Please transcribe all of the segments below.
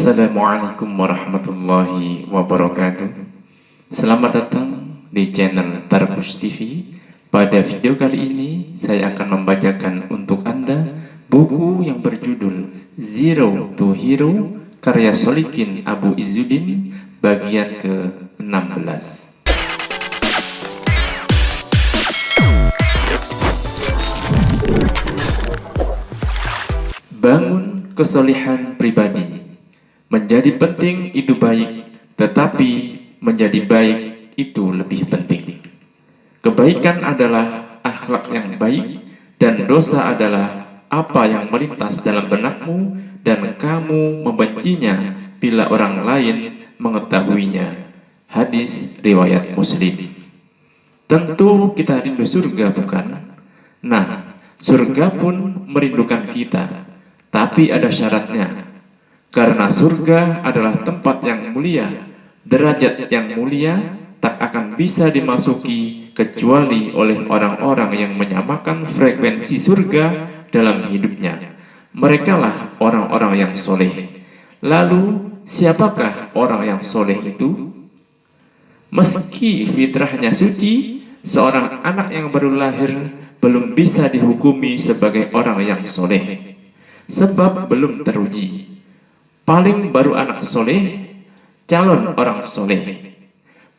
Assalamualaikum warahmatullahi wabarakatuh. Selamat datang di channel Tarbus TV. Pada video kali ini saya akan membacakan untuk Anda buku yang berjudul Zero to Hero karya Sholikin Abu Izzuddin bagian ke-16. Bangun kesolihan pribadi. Menjadi penting itu baik, tetapi menjadi baik itu lebih penting. Kebaikan adalah akhlak yang baik, dan dosa adalah apa yang melintas dalam benakmu dan kamu membencinya bila orang lain mengetahuinya. Hadis riwayat Muslim. Tentu kita rindu surga, bukan? Nah, surga pun merindukan kita, tapi ada syaratnya. Karena surga adalah tempat yang mulia, derajat yang mulia tak akan bisa dimasuki kecuali oleh orang-orang yang menyamakan frekuensi surga dalam hidupnya. Merekalah orang-orang yang soleh. Lalu, siapakah orang yang soleh itu? Meski fitrahnya suci, seorang anak yang baru lahir belum bisa dihukumi sebagai orang yang soleh, sebab belum teruji. Paling baru anak soleh, calon orang soleh.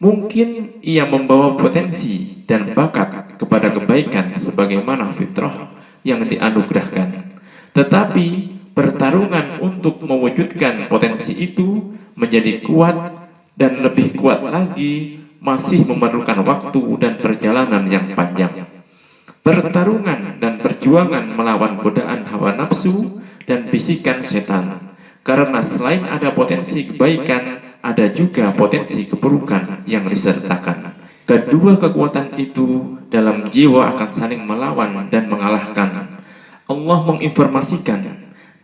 Mungkin ia membawa potensi dan bakat kepada kebaikan sebagaimana fitrah yang dianugerahkan. Tetapi pertarungan untuk mewujudkan potensi itu menjadi kuat dan lebih kuat lagi masih memerlukan waktu dan perjalanan yang panjang. Pertarungan dan perjuangan melawan godaan hawa nafsu dan bisikan setan. Karena selain ada potensi kebaikan, ada juga potensi keburukan yang disertakan. Kedua kekuatan itu dalam jiwa akan saling melawan dan mengalahkan. Allah menginformasikan,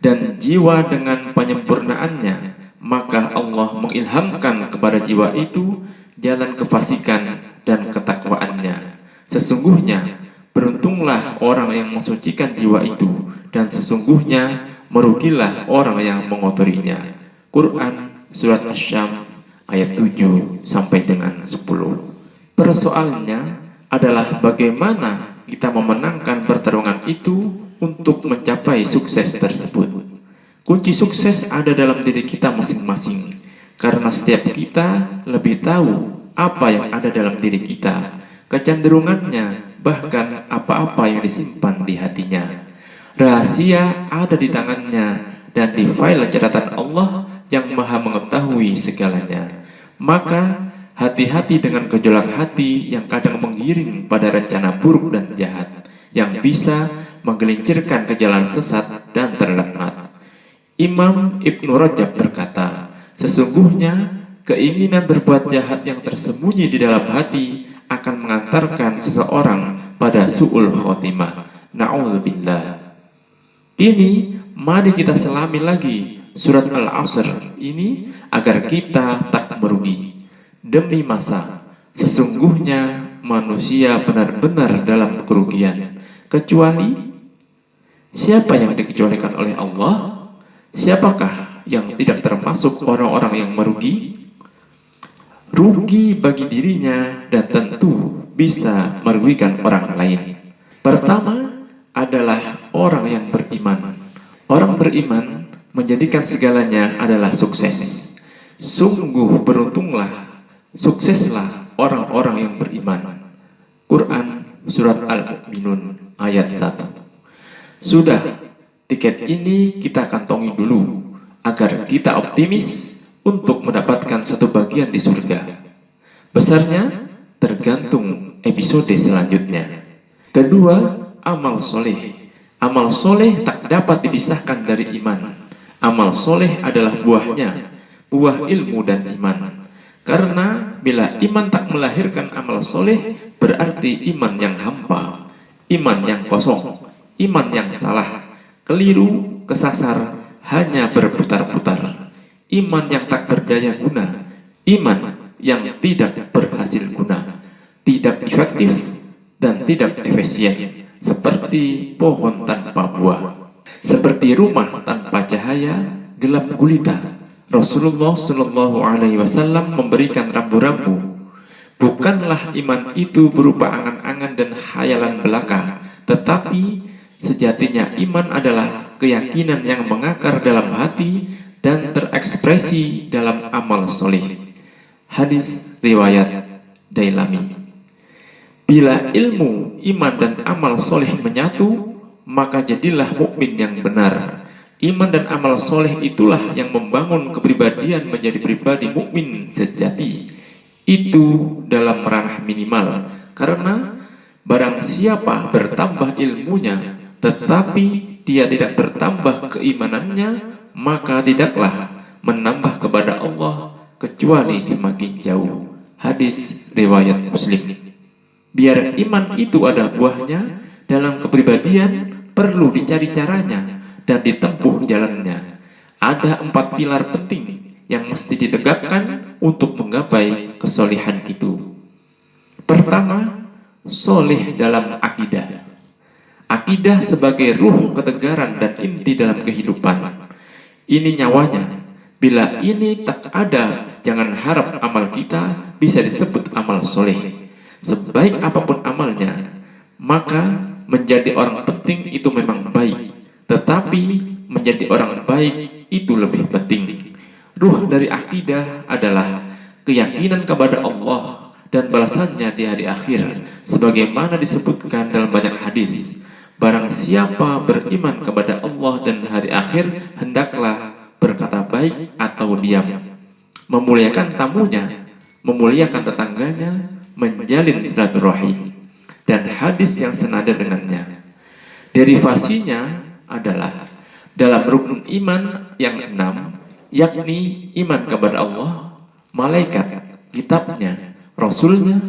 dan jiwa dengan penyempurnaannya, maka Allah mengilhamkan kepada jiwa itu jalan kefasikan dan ketakwaannya. Sesungguhnya beruntunglah orang yang mensucikan jiwa itu, dan sesungguhnya merugilah orang yang mengotorinya. Quran Surat Asy-Syams ayat 7 sampai dengan 10. Persoalannya adalah bagaimana kita memenangkan pertarungan itu untuk mencapai sukses tersebut. Kunci sukses ada dalam diri kita masing-masing, karena setiap kita lebih tahu apa yang ada dalam diri kita, kecenderungannya, bahkan apa-apa yang disimpan di hatinya. Rahasia ada di tangannya dan di file catatan Allah yang maha mengetahui segalanya. Maka hati-hati dengan gejolak hati yang kadang menggiring pada rencana buruk dan jahat yang bisa menggelincirkan ke jalan sesat dan terlaknat. Imam Ibnu Rajab berkata, sesungguhnya keinginan berbuat jahat yang tersembunyi di dalam hati akan mengantarkan seseorang pada su'ul khotimah. Na'udzubillah. Ini mari kita selami lagi surat Al-Asr ini agar kita tak merugi. Demi masa, sesungguhnya manusia benar-benar dalam kerugian, kecuali siapa yang dikecualikan oleh Allah? Siapakah yang tidak termasuk orang-orang yang merugi? Rugi bagi dirinya dan tentu bisa merugikan orang lain. Pertama adalah orang yang beriman. Orang beriman menjadikan segalanya adalah sukses. Sungguh beruntunglah, sukseslah orang-orang yang beriman. Quran Surat Al-Mu'minun ayat 1. Sudah, tiket ini kita kantongi dulu agar kita optimis untuk mendapatkan satu bagian di surga. Besarnya tergantung episode selanjutnya. Kedua, amal soleh. Amal soleh tak dapat dipisahkan dari iman. Amal soleh adalah buahnya, buah ilmu dan iman. Karena bila iman tak melahirkan amal soleh, berarti iman yang hampa, iman yang kosong, iman yang salah, keliru, kesasar, hanya berputar-putar. Iman yang tak berdaya guna, iman yang tidak berhasil guna, tidak efektif dan tidak efisien. Seperti pohon tanpa buah, seperti rumah tanpa cahaya, gelap gulita. Rasulullah Shallallahu Alaihi Wasallam memberikan rambu-rambu. Bukanlah iman itu berupa angan-angan dan khayalan belaka, tetapi sejatinya iman adalah keyakinan yang mengakar dalam hati dan terekspresi dalam amal soleh. Hadis riwayat Dailami. Bila ilmu, iman dan amal soleh menyatu, maka jadilah mukmin yang benar. Iman dan amal soleh itulah yang membangun kepribadian menjadi pribadi mukmin sejati. Itu dalam ranah minimal, karena barang siapa bertambah ilmunya tetapi dia tidak bertambah keimanannya, maka tidaklah menambah kepada Allah kecuali semakin jauh. Hadis riwayat Muslim. Biar iman itu ada buahnya, dalam kepribadian perlu dicari caranya dan ditempuh jalannya. Ada 4 pilar penting yang mesti ditegakkan untuk menggapai kesolihan itu. Pertama, soleh dalam akidah. Akidah sebagai ruh ketegaran dan inti dalam kehidupan. Ini nyawanya. Bila ini tak ada, jangan harap amal kita bisa disebut amal soleh. Sebaik apapun amalnya, maka menjadi orang penting itu memang baik, tetapi menjadi orang baik itu lebih penting. Ruh dari akidah adalah keyakinan kepada Allah dan balasannya di hari akhir, sebagaimana disebutkan dalam banyak hadis. Barang siapa beriman kepada Allah dan hari akhir, hendaklah berkata baik atau diam, memuliakan tamunya, memuliakan tetangganya, menjalin silaturahim, dan hadis yang senada dengannya. Derivasinya adalah dalam rukun iman yang 6, yakni iman kepada Allah, malaikat, kitabnya, rasulnya,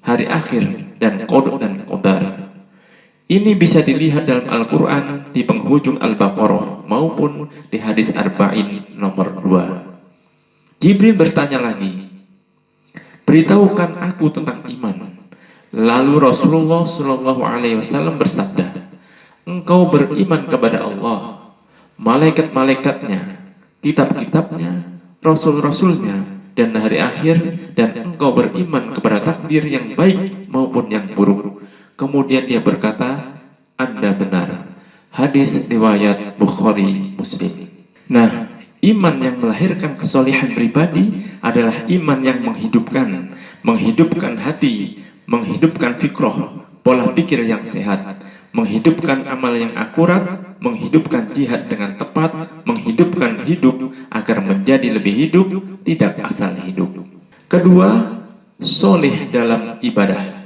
hari akhir, dan qada dan qadar. Ini bisa dilihat dalam Al-Quran di penghujung Al-Baqarah maupun di hadis Arba'in nomor 2. Jibril bertanya lagi, beritahukan aku tentang iman. Lalu Rasulullah Shallallahu Alaihi Wasallam bersabda, engkau beriman kepada Allah, malaikat-malaikatnya, kitab-kitabnya, rasul-rasulnya, dan hari akhir, dan engkau beriman kepada takdir yang baik maupun yang buruk. Kemudian dia berkata, Anda benar. Hadis riwayat Bukhari Muslim. Nah, iman yang melahirkan kesolihan pribadi adalah iman yang menghidupkan hati, menghidupkan fikroh, pola pikir yang sehat, menghidupkan amal yang akurat, menghidupkan jihad dengan tepat, menghidupkan hidup agar menjadi lebih hidup, tidak asal hidup. Kedua, soleh dalam ibadah.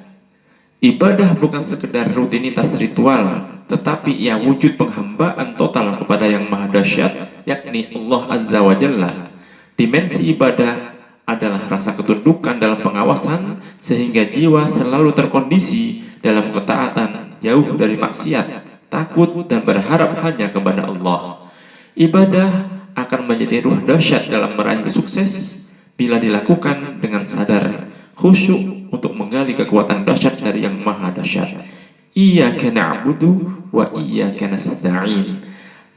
Ibadah bukan sekedar rutinitas ritual, tetapi ia wujud penghambaan total kepada yang maha dahsyat, yakni Allah Azza wa Jalla. Dimensi ibadah adalah rasa ketundukan dalam pengawasan, sehingga jiwa selalu terkondisi dalam ketaatan, jauh dari maksiat, takut dan berharap hanya kepada Allah. Ibadah akan menjadi ruh dahsyat dalam meraih sukses bila dilakukan dengan sadar, khusyuk untuk menggali kekuatan dahsyat dari yang maha dahsyat. Iyyaka na'budu wa iyyaka nasta'in.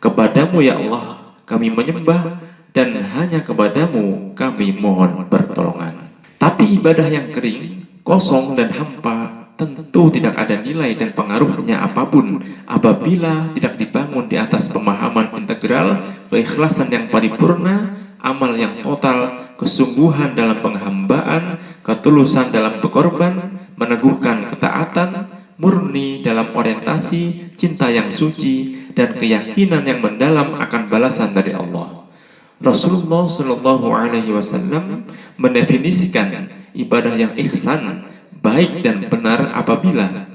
Kepadamu ya Allah kami menyembah, dan hanya kepadamu kami mohon pertolongan. Tapi ibadah yang kering, kosong dan hampa tentu tidak ada nilai dan pengaruhnya apapun apabila tidak dibangun di atas pemahaman integral, keikhlasan yang paripurna, amal yang total, kesungguhan dalam penghambaan, ketulusan dalam berkorban, meneguhkan ketaatan, murni dalam orientasi, cinta yang suci, dan keyakinan yang mendalam akan balasan dari Allah. Rasulullah Shallallahu Alaihi Wasallam mendefinisikan ibadah yang ihsan, baik dan benar apabila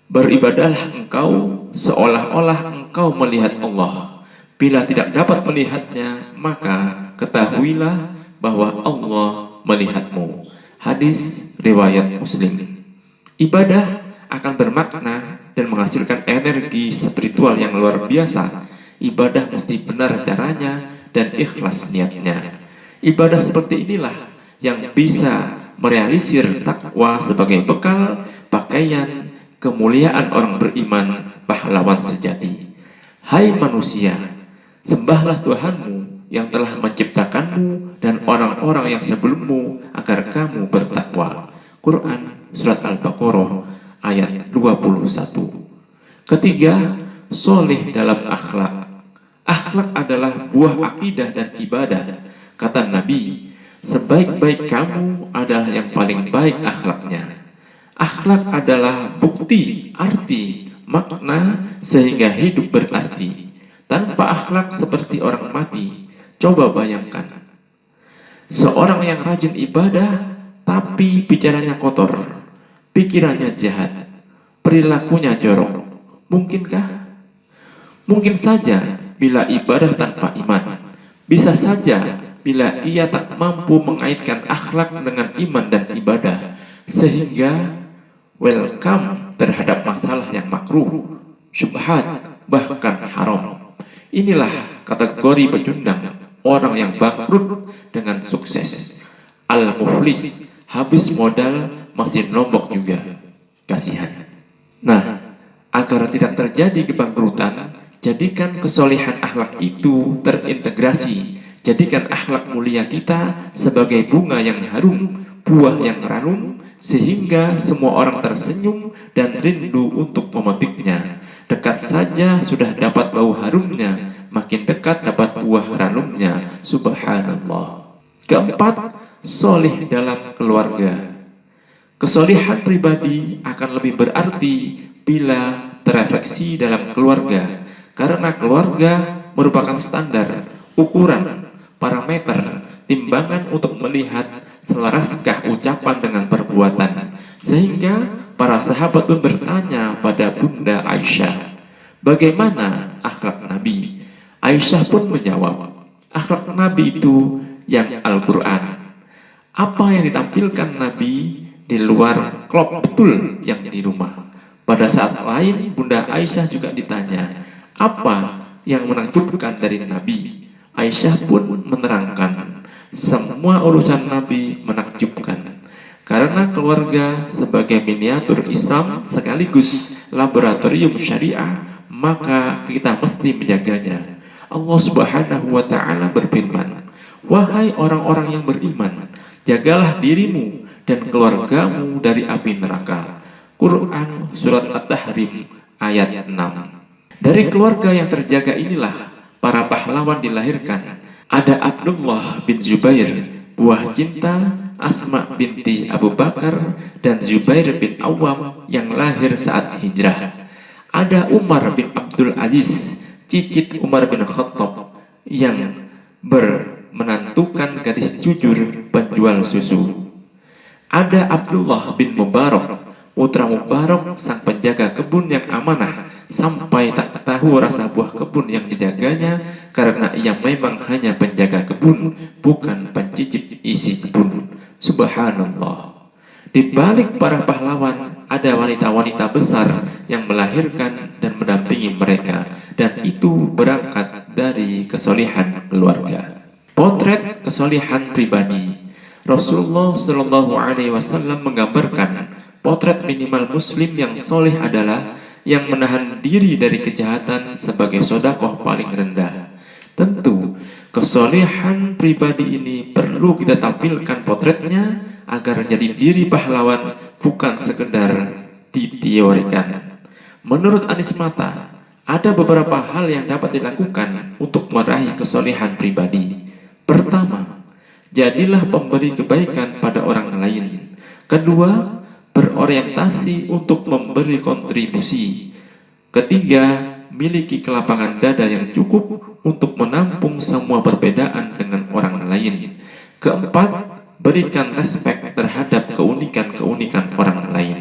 beribadahlah engkau seolah-olah engkau melihat Allah. Bila tidak dapat melihatnya, maka ketahuilah bahwa Allah melihatmu. Hadis riwayat Muslim. Ibadah akan bermakna dan menghasilkan energi spiritual yang luar biasa. Ibadah mesti benar caranya dan ikhlas niatnya. Ibadah seperti inilah yang bisa merealisir takwa sebagai bekal, pakaian, kemuliaan orang beriman, pahlawan sejati. Hai manusia, sembahlah Tuhanmu yang telah menciptakanmu dan orang-orang yang sebelummu agar kamu bertakwa. Quran Surat Al-Baqarah ayat 21. Ketiga, soleh dalam akhlak. Akhlak adalah buah akidah dan ibadah. Kata Nabi, sebaik-baik kamu adalah yang paling baik akhlaknya. Akhlak adalah bukti, arti, makna sehingga hidup berarti. Tanpa akhlak seperti orang mati. Coba bayangkan, seorang yang rajin ibadah tapi bicaranya kotor, pikirannya jahat, perilakunya jorok. Mungkinkah? Mungkin saja bila ibadah tanpa iman. Bisa saja bila ia tak mampu mengaitkan akhlak dengan iman dan ibadah, sehingga welcome terhadap masalah yang makruh, syubhat, bahkan haram. Inilah kategori pecundang, orang yang bangkrut dengan sukses. Al-muflis, habis modal masih nombok juga. Kasihan. Nah, agar tidak terjadi kebangkrutan, jadikan kesolehan akhlak itu terintegrasi. Jadikan akhlak mulia kita sebagai bunga yang harum, buah yang ranum, sehingga semua orang tersenyum dan rindu untuk memetiknya. Dekat saja sudah dapat bau harumnya, makin dekat dapat buah ranumnya. Subhanallah. Keempat, solih dalam keluarga. Kesolehan pribadi akan lebih berarti bila terefleksi dalam keluarga, karena keluarga merupakan standar, ukuran, parameter, timbangan untuk melihat selaraskah ucapan dengan perbuatan. Sehingga para sahabat pun bertanya pada Bunda Aisyah, bagaimana akhlak Nabi? Aisyah pun menjawab, akhlak Nabi itu yang Al-Quran. Apa yang ditampilkan Nabi di luar klop betul yang di rumah. Pada saat lain Bunda Aisyah juga ditanya, apa yang menakjubkan dari Nabi? Aisyah pun menerangkan, semua urusan Nabi menakjubkan. Karena keluarga sebagai miniatur Islam sekaligus laboratorium syariah, maka kita mesti menjaganya. Allah Subhanahu wa Ta'ala berfirman, wahai orang-orang yang beriman, jagalah dirimu dan keluargamu dari api neraka. Quran Surat At-Tahrim ayat 6. Dari keluarga yang terjaga inilah para pahlawan dilahirkan. Ada Abdullah bin Zubair, buah cinta Asma binti Abu Bakar dan Zubair bin Awam yang lahir saat hijrah. Ada Umar bin Abdul Aziz, cicit Umar bin Khattab yang menantukan gadis jujur penjual susu. Ada Abdullah bin Mubarak, putra Mubarak sang penjaga kebun yang amanah, sampai tak tahu rasa buah kebun yang dijaganya, karena ia memang hanya penjaga kebun, bukan pencicip isi kebun. Subhanallah. Di balik para pahlawan ada wanita-wanita besar yang melahirkan dan mendampingi mereka, dan itu berangkat dari kesolehan keluarga. Potret kesolehan pribadi. Rasulullah Shallallahu Alaihi Wasallam menggambarkan potret minimal Muslim yang soleh adalah yang menahan diri dari kejahatan sebagai sodakoh paling rendah. Tentu, kesolehan pribadi ini perlu kita tampilkan potretnya agar jadi diri pahlawan, bukan sekedar diteorikan. Menurut Anies Mata, ada beberapa hal yang dapat dilakukan untuk meraih kesolehan pribadi. Pertama, jadilah pemberi kebaikan pada orang lain. Kedua, berorientasi untuk memberi kontribusi. Ketiga, miliki kelapangan dada yang cukup untuk menampung semua perbedaan dengan orang lain. Keempat, berikan respek terhadap keunikan-keunikan orang lain.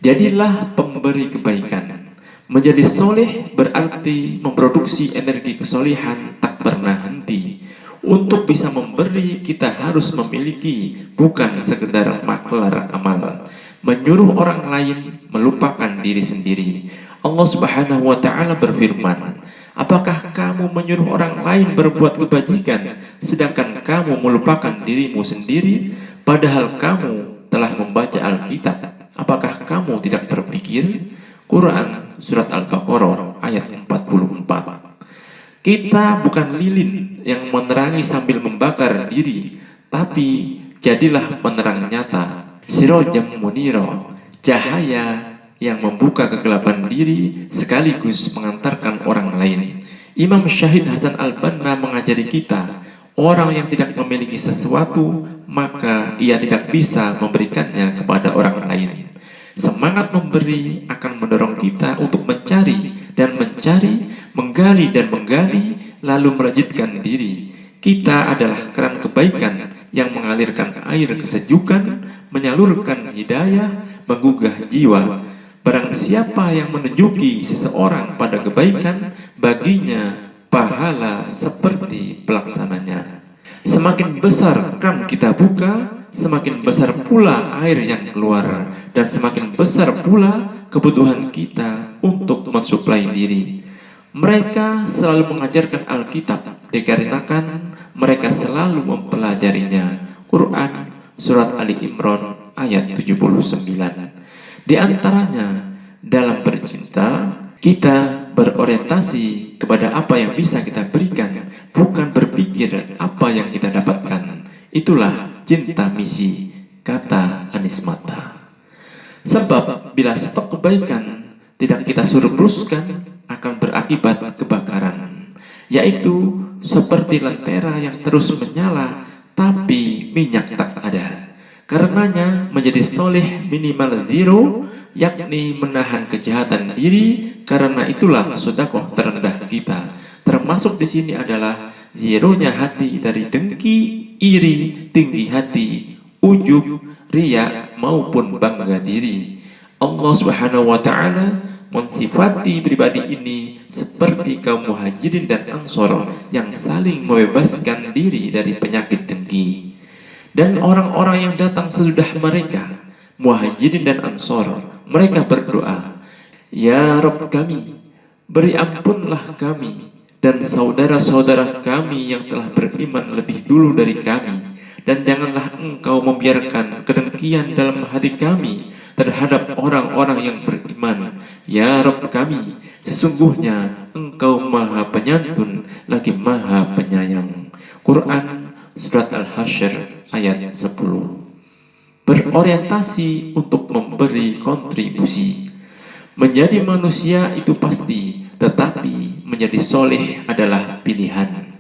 Jadilah pemberi kebaikan. Menjadi soleh berarti memproduksi energi kesolehan tak pernah henti. Untuk bisa memberi, kita harus memiliki, bukan sekedar maklar amal. Menyuruh orang lain melupakan diri sendiri. Allah Subhanahu wa Ta'ala berfirman, apakah kamu menyuruh orang lain berbuat kebajikan, sedangkan kamu melupakan dirimu sendiri, padahal kamu telah membaca Alkitab? Apakah kamu tidak berpikir? Quran Surat Al-Baqarah ayat 44. Kita bukan lilin yang menerangi sambil membakar diri, tapi jadilah penerang nyata, sirojam muniro, cahaya yang membuka kegelapan diri sekaligus mengantarkan orang lain. Imam Syahid Hasan Al-Banna mengajari kita, orang yang tidak memiliki sesuatu, maka ia tidak bisa memberikannya kepada orang lain. Semangat memberi akan mendorong kita untuk mencari dan mencari, menggali dan menggali, lalu melejitkan diri. Kita adalah keran kebaikan yang mengalirkan air kesejukan, menyalurkan hidayah, menggugah jiwa. Barang siapa yang menunjuki seseorang pada kebaikan, baginya pahala seperti pelaksananya. Semakin besar kan kita buka, semakin besar pula air yang keluar, dan semakin besar pula kebutuhan kita untuk mensuplai diri. Mereka selalu mengajarkan Alkitab dikarenakan mereka selalu mempelajarinya. Quran Surat Ali Imran ayat 79. Di antaranya, dalam bercinta, kita berorientasi kepada apa yang bisa kita berikan, bukan berpikir apa yang kita dapatkan. Itulah cinta misi, kata Anies Mata. Sebab bila stok kebaikan tidak kita surpluskan, akan berakibat kebakaran, yaitu seperti lentera yang terus menyala tapi minyak tak ada. Karenanya menjadi soleh minimal zero, yakni menahan kejahatan diri. Karena itulah sedekah terendah kita. Termasuk di sini adalah zeronya hati dari dengki, iri, tinggi hati, ujub, riya maupun bangga diri. Allah Subhanahu wa taala mensifati pribadi ini seperti kaum muhajirin dan ansor yang saling membebaskan diri dari penyakit dengki. Dan orang-orang yang datang sesudah mereka, muhajirin dan ansor, mereka berdoa, ya Rabb kami, beri ampunlah kami dan saudara-saudara kami yang telah beriman lebih dulu dari kami, dan janganlah engkau membiarkan kedengkian dalam hati kami terhadap orang-orang yang beriman. Ya Rabb kami, sesungguhnya engkau maha penyantun lagi maha penyayang. Quran Surat Al-Hasyr ayat 10. Berorientasi untuk memberi kontribusi. Menjadi manusia itu pasti, tetapi menjadi soleh adalah pilihan.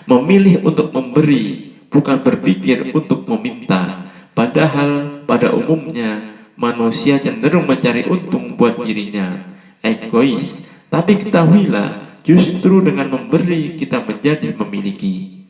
Memilih untuk memberi, bukan berpikir untuk meminta. Padahal pada umumnya manusia cenderung mencari untung buat dirinya, egois. Tapi ketahuilah, justru dengan memberi kita menjadi memiliki.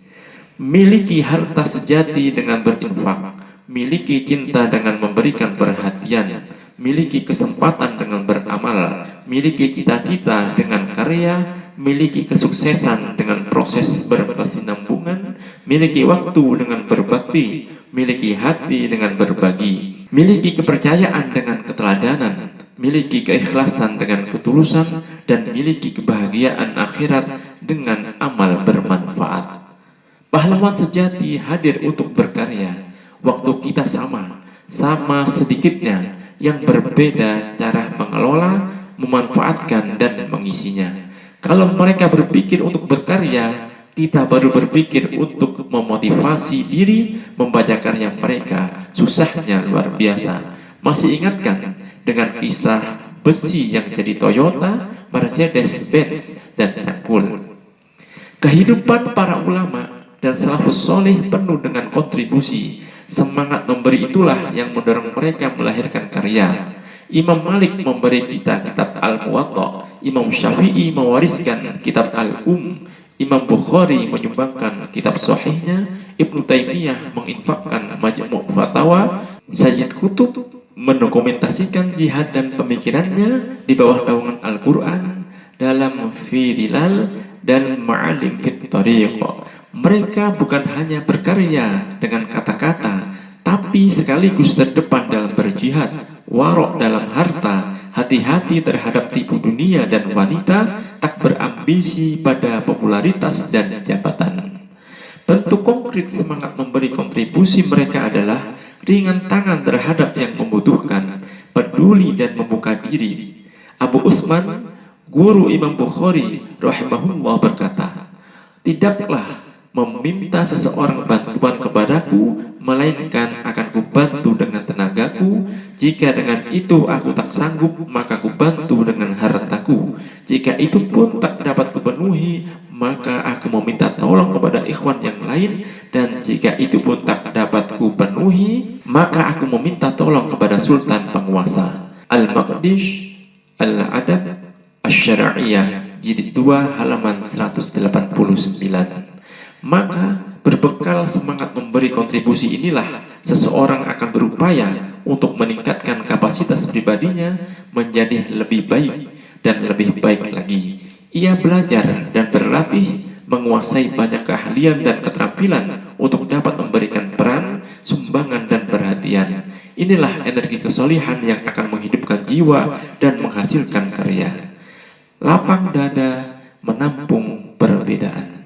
Miliki harta sejati dengan berinfak, miliki cinta dengan memberikan perhatian, miliki kesempatan dengan beramal, miliki cita-cita dengan karya, miliki kesuksesan dengan proses berkesinambungan, miliki waktu dengan berbakti, miliki hati dengan berbagi, miliki kepercayaan dengan keteladanan, miliki keikhlasan dengan ketulusan, dan miliki kebahagiaan akhirat dengan amal bermanfaat. Pahlawan sejati hadir untuk berkarya. Waktu kita sama sedikitnya, yang berbeda cara mengelola, memanfaatkan, dan mengisinya. Kalau mereka berpikir untuk berkarya, kita baru berpikir untuk memotivasi diri membaca karya mereka. Susahnya luar biasa. Masih ingatkan dengan kisah besi yang jadi Toyota, Mercedes-Benz, dan Cangkul. Kehidupan para ulama dan salafus soleh penuh dengan kontribusi. Semangat memberi itulah yang mendorong mereka melahirkan karya. Imam Malik memberi kita kitab Al-Muwatta, Imam Syafi'i mewariskan kitab Al-Um, Imam Bukhari menyumbangkan kitab sahihnya, Ibnu Taimiyah menginfakkan Majmu' Fatawa, Sayyid Qutb mendokumentasikan jihad dan pemikirannya di bawah naungan Al-Quran dalam Fidilal dan Ma'alim Fit Tariq. Mereka bukan hanya berkarya dengan kata-kata, tapi sekaligus terdepan dalam berjihad, warok dalam harta, hati-hati terhadap tipu dunia dan wanita, tak berambisi pada popularitas dan jabatan. Bentuk konkret semangat memberi kontribusi mereka adalah ringan tangan terhadap yang membutuhkan, peduli dan membuka diri. Abu Utsman, guru Imam Bukhari rahimahullah berkata, Tidaklah meminta seseorang bantuan kepadaku, melainkan akan kubantu dengan tenagaku. Jika dengan itu aku tak sanggup, maka kubantu dengan hartaku. Jika itu pun tak dapat kupenuhi, maka aku meminta tolong kepada ikhwan yang lain. Dan jika itu pun tak dapat kupenuhi, maka aku meminta tolong kepada sultan penguasa. Al-Maqdish Al-Adab Asy-Syar'iyyah jilid 2 halaman 189. Maka berbekal semangat memberi kontribusi inilah seseorang akan berupaya untuk meningkatkan kapasitas pribadinya menjadi lebih baik dan lebih baik lagi. Ia belajar dan berlatih menguasai banyak keahlian dan keterampilan untuk dapat memberikan peran, sumbangan dan perhatian. Inilah energi kesolihan yang akan menghidupkan jiwa dan menghasilkan karya. Lapang dada menampung perbedaan.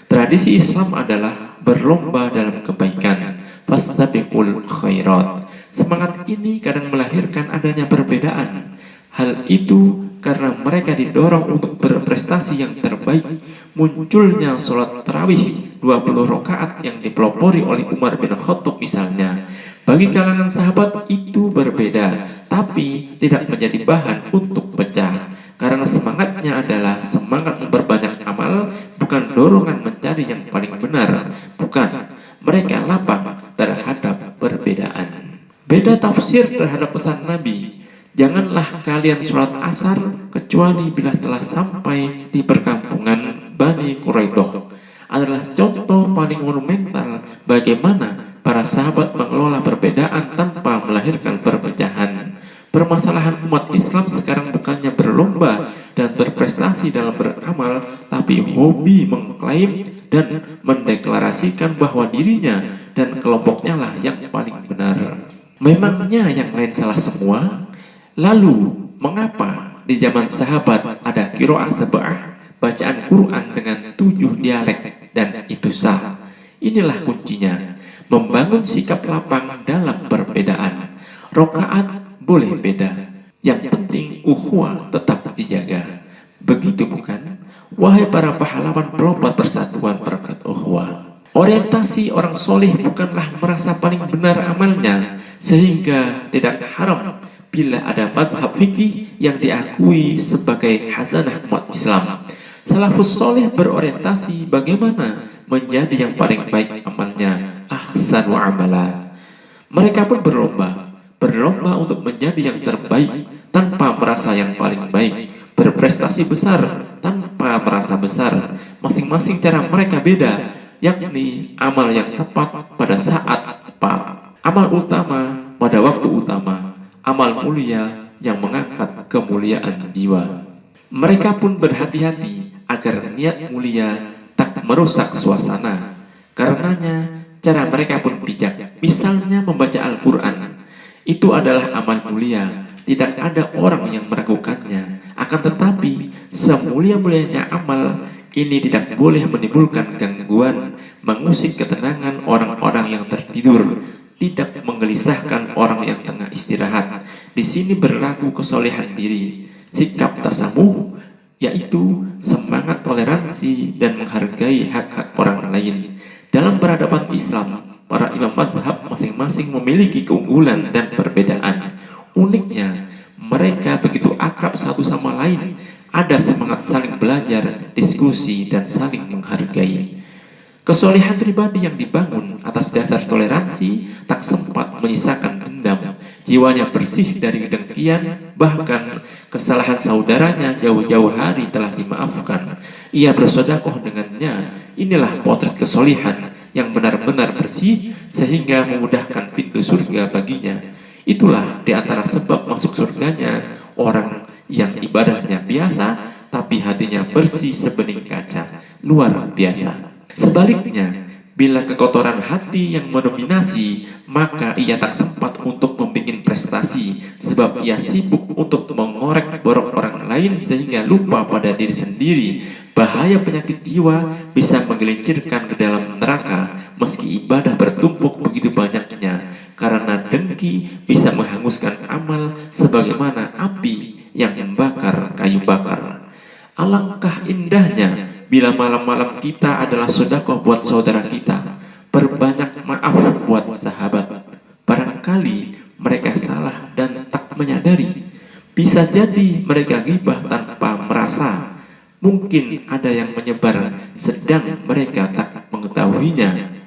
Tradisi Islam adalah berlomba dalam kebaikan, fastabiqul khairat. Semangat ini kadang melahirkan adanya perbedaan. Hal itu karena mereka didorong untuk berprestasi yang terbaik. Munculnya sholat tarawih 20 rakaat yang dipelopori oleh Umar bin Khattab misalnya. Bagi kalangan sahabat itu berbeda, tapi tidak menjadi bahan untuk pecah. Karena semangatnya adalah semangat memperbanyak amal, bukan dorongan mencari yang paling benar. Bukan, mereka lapang terhadap perbedaan. Beda tafsir terhadap pesan Nabi. Janganlah kalian sholat asar kecuali bila telah sampai di perkampungan Bani Quraidah. Adalah contoh paling monumental bagaimana para sahabat mengelola perbedaan tanpa melahirkan perpecahan. Permasalahan umat Islam sekarang bukannya berlomba dan berprestasi dalam beramal, tapi hobi mengklaim dan mendeklarasikan bahwa dirinya dan kelompoknya lah yang paling benar. Memangnya yang lain salah semua? Lalu, mengapa di zaman sahabat ada qiraah sab'ah, bacaan Quran dengan 7 dialek, dan itu sah? Inilah kuncinya, membangun sikap lapang dalam perbedaan. Rokaat boleh beda, yang penting ukhuwah tetap dijaga. Begitu bukan? Wahai para pahlawan pelopor persatuan berkat ukhuwah. Orientasi orang soleh bukanlah merasa paling benar amalnya, sehingga tidak haram bila ada mazhab fikih yang diakui sebagai hazanah umat Islam. Salafus soleh berorientasi bagaimana menjadi yang paling baik amalnya, ahsan wa amala. Mereka pun berlomba untuk menjadi yang terbaik tanpa merasa yang paling baik, berprestasi besar tanpa merasa besar. Masing-masing cara mereka beda, yakni amal yang tepat pada saat tepat, amal utama pada waktu utama, amal mulia yang mengangkat kemuliaan jiwa. Mereka pun berhati-hati agar niat mulia tak merusak suasana. Karenanya cara mereka pun bijak. Misalnya membaca Al-Quran, itu adalah amal mulia, tidak ada orang yang meragukannya. Akan tetapi, semulia-mulianya amal ini tidak boleh menimbulkan gangguan, mengusik ketenangan orang-orang yang tertidur, tidak menggelisahkan orang yang tengah istirahat. Di sini berlaku kesolehan diri, sikap tasamuh, yaitu semangat toleransi dan menghargai hak-hak orang lain. Dalam peradaban Islam, para imam mazhab masing-masing memiliki keunggulan dan perbedaan. Uniknya, mereka begitu akrab satu sama lain. Ada semangat saling belajar, diskusi, dan saling menghargai. Kesolehan pribadi yang dibangun atas dasar toleransi tak sempat menyisakan dendam. Jiwanya bersih dari dengkian, bahkan kesalahan saudaranya jauh-jauh hari telah dimaafkan. Ia bersedekah dengannya. Inilah potret kesolehan yang benar-benar bersih sehingga memudahkan pintu surga baginya. Itulah di antara sebab masuk surganya orang yang ibadahnya biasa tapi hatinya bersih sebening kaca, luar biasa. Sebaliknya, bila kekotoran hati yang mendominasi, maka ia tak sempat untuk membuat prestasi, sebab ia sibuk untuk mengorek borok orang lain sehingga lupa pada diri sendiri. Bahaya penyakit jiwa bisa menggelincirkan ke dalam neraka meski ibadah bertumpuk begitu banyaknya, karena dengki bisa menghanguskan amal sebagaimana api yang membakar kayu bakar. Alangkah indahnya Bila malam-malam kita adalah sedekah buat saudara kita, perbanyak maaf buat sahabat. Barangkali mereka salah dan tak menyadari. Bisa jadi mereka ghibah tanpa merasa. Mungkin ada yang menyebar sedang mereka tak mengetahuinya.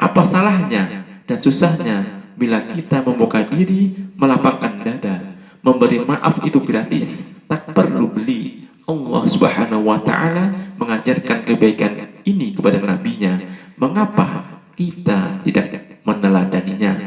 Apa salahnya dan susahnya bila kita membuka diri, melapangkan dada, memberi maaf itu gratis, tak perlu beli. Allah Subhanahu wa Ta'ala mengajarkan kebaikan ini kepada nabinya. Mengapa kita tidak meneladaninya?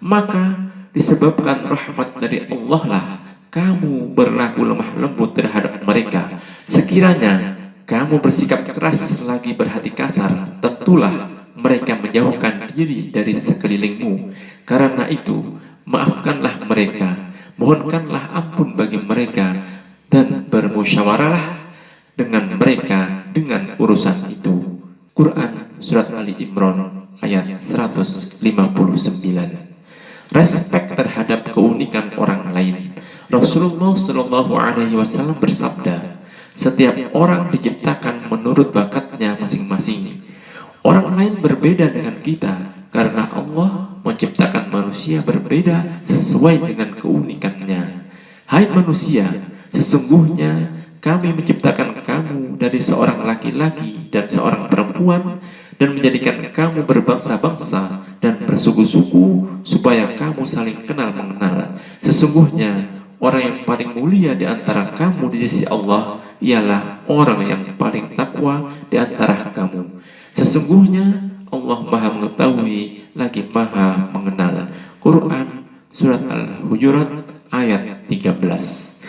Maka disebabkan rahmat dari Allah lah kamu berlaku lemah lembut terhadap mereka. Sekiranya kamu bersikap keras lagi berhati kasar, tentulah mereka menjauhkan diri dari sekelilingmu. Karena itu, maafkanlah mereka, mohonkanlah ampun bagi mereka, dan bermusyawarahlah dengan mereka dengan urusan itu. Quran Surat Ali Imran ayat 159. Respek terhadap keunikan orang lain. Rasulullah Shallallahu Alaihi Wasallam bersabda, setiap orang diciptakan menurut bakatnya masing-masing. Orang lain berbeda dengan kita karena Allah menciptakan manusia berbeda sesuai dengan keunikannya. Hai manusia, sesungguhnya kami menciptakan kamu dari seorang laki-laki dan seorang perempuan dan menjadikan kamu berbangsa-bangsa dan bersuku-suku supaya kamu saling kenal mengenal. Sesungguhnya orang yang paling mulia di antara kamu di sisi Allah ialah orang yang paling takwa di antara kamu. Sesungguhnya Allah Maha Mengetahui lagi Maha Mengenal. Quran Surat Al-Hujurat ayat 13.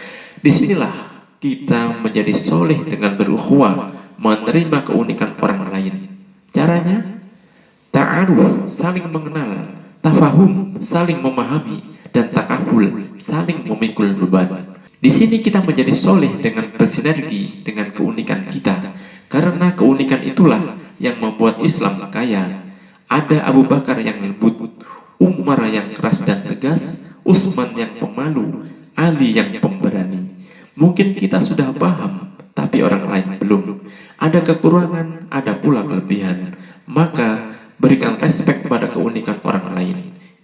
Disinilah kita menjadi soleh dengan berukhuwah, menerima keunikan orang lain. Caranya, ta'aruf, saling mengenal, tafahum, saling memahami, dan takaful, saling memikul beban. Di sini kita menjadi soleh dengan bersinergi dengan keunikan kita, karena keunikan itulah yang membuat Islam kaya. Ada Abu Bakar yang lembut, Umar yang keras dan tegas, Utsman yang pemalu, Ali yang pemberani. Mungkin kita sudah paham, tapi orang lain belum. Ada kekurangan, ada pula kelebihan. Maka berikan respek pada keunikan orang lain.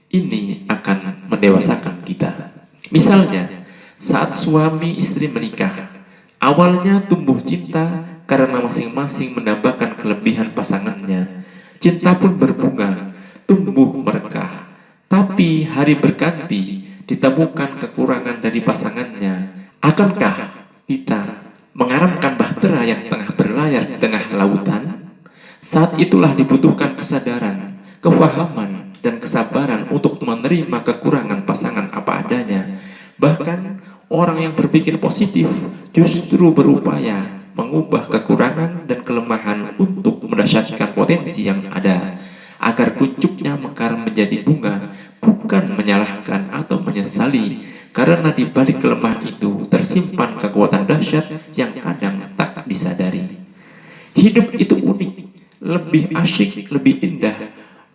Ini akan mendewasakan kita. Misalnya, saat suami istri menikah, awalnya tumbuh cinta karena masing-masing menambahkan kelebihan pasangannya. Cinta pun berbunga, tumbuh merekah. Tapi hari berganti, ditemukan kekurangan dari pasangannya. Akankah kita mengaramkan bahtera yang tengah berlayar di tengah lautan? Saat itulah dibutuhkan kesadaran, kefahaman, dan kesabaran untuk menerima kekurangan pasangan apa adanya. Bahkan orang yang berpikir positif justru berupaya mengubah kekurangan dan kelemahan untuk mendahsyatkan potensi yang ada, agar kuncupnya mekar menjadi bunga, bukan menyalahkan atau menyesali, karena di balik kelemahan itu tersimpan kekuatan dahsyat yang kadang tak disadari. Hidup itu unik, lebih asyik, lebih indah,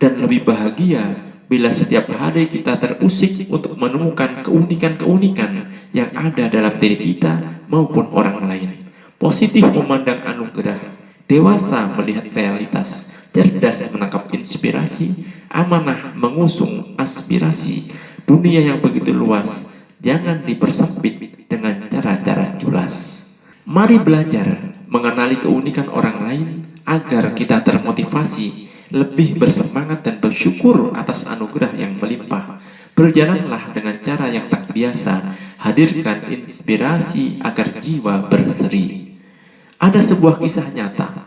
dan lebih bahagia bila setiap hari kita terusik untuk menemukan keunikan-keunikan yang ada dalam diri kita maupun orang lain. Positif memandang anugerah, dewasa melihat realitas, cerdas menangkap inspirasi, amanah mengusung aspirasi. Dunia yang begitu luas, jangan dipersempit dengan cara-cara culas. Mari belajar mengenali keunikan orang lain agar kita termotivasi, lebih bersemangat dan bersyukur atas anugerah yang melimpah. Berjalanlah dengan cara yang tak biasa, hadirkan inspirasi agar jiwa berseri. Ada sebuah kisah nyata.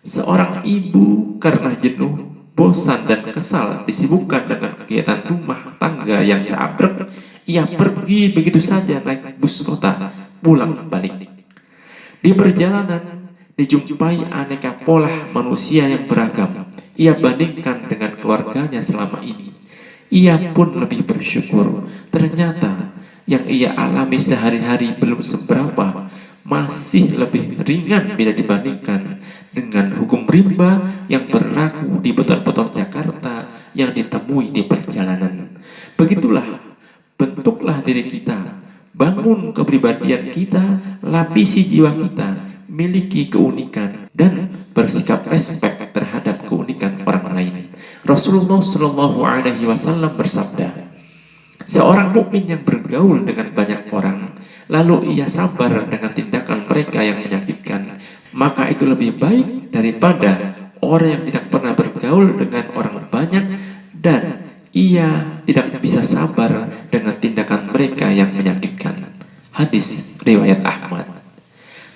Seorang ibu karena jenuh, bosan dan kesal disibukkan dengan kegiatan rumah tangga yang seabrek, ia pergi begitu saja naik bus kota, pulang balik. Di perjalanan dijumpai aneka pola manusia yang beragam. Ia bandingkan dengan keluarganya selama ini. Ia pun lebih bersyukur. Ternyata yang ia alami sehari-hari belum seberapa, masih lebih ringan bila dibandingkan dengan hukum rimba yang berlaku di beton-beton Jakarta yang ditemui di perjalanan. Begitulah, bentuklah diri kita, bangun kepribadian kita, lapisi jiwa kita, miliki keunikan dan bersikap respek terhadap keunikan orang lain. Rasulullah Shallallahu Alaihi Wasallam bersabda, seorang mukmin yang bergaul dengan banyak orang, lalu ia sabar dengan tindakan mereka yang menyakitkan, maka itu lebih baik daripada orang yang tidak pernah bergaul dengan orang banyak dan ia tidak bisa sabar dengan tindakan mereka yang menyakitkan. Hadis riwayat Ahmad.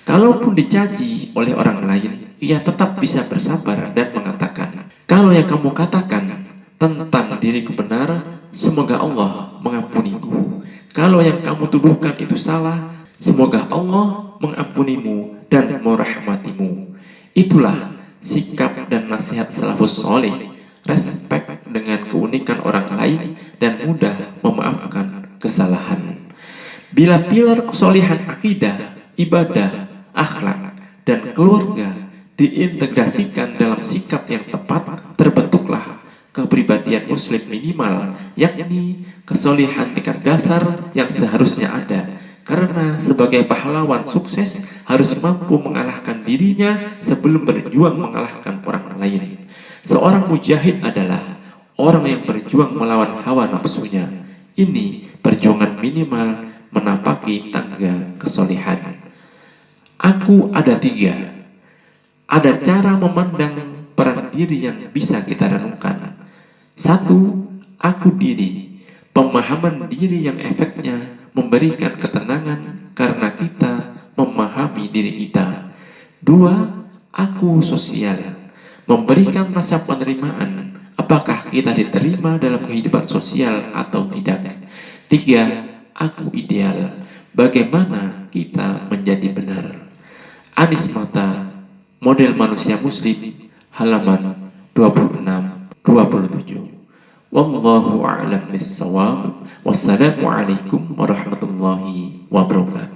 Kalaupun dicaci oleh orang lain, ia tetap bisa bersabar dan mengatakan, kalau yang kamu katakan tentang diriku benar, semoga Allah mengampuniku. Kalau yang kamu tuduhkan itu salah, semoga Allah mengampunimu dan merahmatimu. Itulah sikap dan nasihat salafus soleh, respek dengan keunikan orang lain dan mudah memaafkan kesalahan. Bila pilar kesolehan akidah, ibadah, akhlak, dan keluarga diintegrasikan dalam sikap yang tepat, terbentuklah kepribadian muslim minimal, yakni kesolehan tingkat dasar yang seharusnya ada. Karena sebagai pahlawan sukses harus mampu mengalahkan dirinya sebelum berjuang mengalahkan orang lain. Seorang mujahid adalah orang yang berjuang melawan hawa nafsunya. Ini perjuangan minimal menapaki tangga kesolehan. Aku ada 3. Ada cara memandang peran diri yang bisa kita renungkan. 1. Aku diri. Pemahaman diri yang efeknya memberikan ketenangan karena kita memahami diri kita. 2. Aku sosial. Memberikan rasa penerimaan, apakah kita diterima dalam kehidupan sosial atau tidak. 3. Aku ideal. Bagaimana kita menjadi benar. Anies Mata, Model Manusia Muslim, halaman 26-27. Wallahu a'lam bissawab. Wassalamualaikum warahmatullahi wabarakatuh.